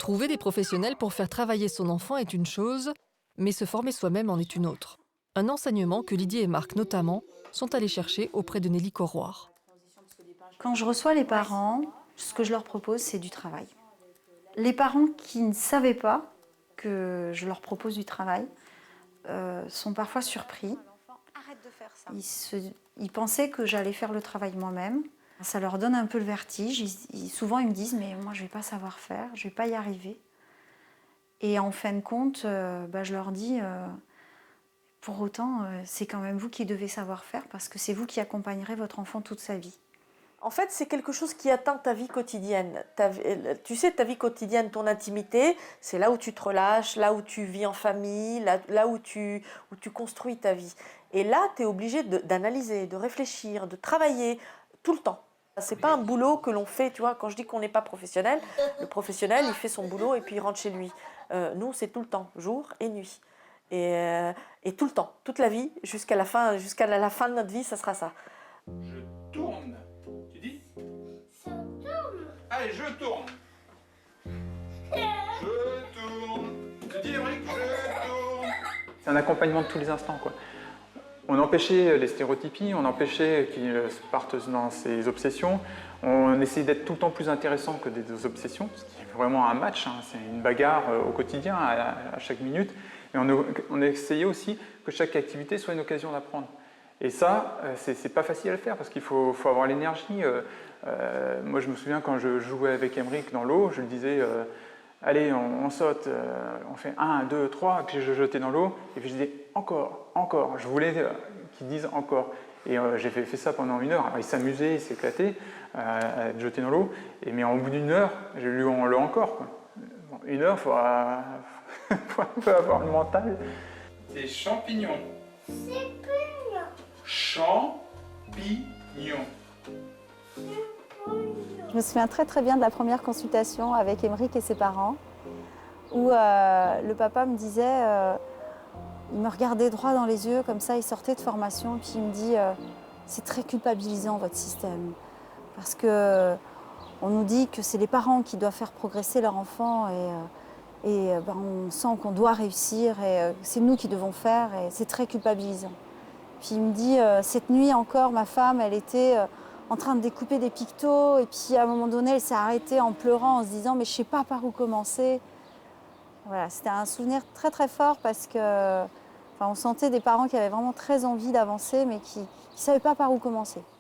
Trouver des professionnels pour faire travailler son enfant est une chose, mais se former soi-même en est une autre. Un enseignement que Lydie et Marc, notamment, sont allés chercher auprès de Nelly Corroir. Quand je reçois les parents, ce que je leur propose, c'est du travail. Les parents qui ne savaient pas que je leur propose du travail sont parfois surpris. Ils pensaient que j'allais faire le travail moi-même. Ça leur donne un peu le vertige. Souvent, ils me disent « mais moi, je ne vais pas savoir faire, je ne vais pas y arriver ». Et en fin de compte, je leur dis pour autant, c'est quand même vous qui devez savoir faire parce que c'est vous qui accompagnerez votre enfant toute sa vie. En fait, c'est quelque chose qui atteint ta vie quotidienne. Tu sais, ta vie quotidienne, ton intimité, c'est là où tu te relâches, là où tu vis en famille, là où tu construis ta vie. Et là, tu es obligé d'analyser, de réfléchir, de travailler tout le temps. C'est pas un boulot que l'on fait, tu vois, quand je dis qu'on n'est pas professionnel, le professionnel, il fait son boulot et puis il rentre chez lui. Nous, c'est tout le temps, jour et nuit. Et tout le temps, toute la vie, jusqu'à la fin de notre vie, ça sera ça. Je tourne. Tu dis? Ça tourne. Allez, je tourne. Je tourne. Tu dis, Émeric, je tourne. C'est un accompagnement de tous les instants, quoi. On empêchait les stéréotypies, on empêchait qu'ils partent dans ces obsessions. On essayait d'être tout le temps plus intéressant que des obsessions, ce qui est vraiment un match, hein. C'est une bagarre au quotidien, à chaque minute. Et on essayait aussi que chaque activité soit une occasion d'apprendre. Et ça, c'est pas facile à le faire parce qu'il faut avoir l'énergie. Moi, je me souviens quand je jouais avec Émeric dans l'eau, je lui disais allez, on saute, on fait 1, 2, 3, et puis je jetais dans l'eau, et puis je disais encore, encore. Je voulais qu'ils disent encore. Et j'ai fait ça pendant 1 heure. Alors, il s'amusait, il s'éclatait à être jeté dans l'eau, mais en bout d'1 heure, j'ai lu le encore, quoi. Bon, 1 heure, il faut un peu avoir le mental. Des champignons. C'est pignon. Champignons. Je me souviens très très bien de la première consultation avec Émeric et ses parents, où le papa me disait, il me regardait droit dans les yeux, comme ça, il sortait de formation, puis il me dit c'est très culpabilisant votre système, parce que on nous dit que c'est les parents qui doivent faire progresser leur enfant, et on sent qu'on doit réussir, et c'est nous qui devons faire, et c'est très culpabilisant. Puis il me dit cette nuit encore, ma femme, elle était en train de découper des pictos, et puis à un moment donné, elle s'est arrêtée en pleurant, en se disant « mais je ne sais pas par où commencer ». Voilà, c'était un souvenir très très fort parce que on sentait des parents qui avaient vraiment très envie d'avancer, mais qui ne savaient pas par où commencer.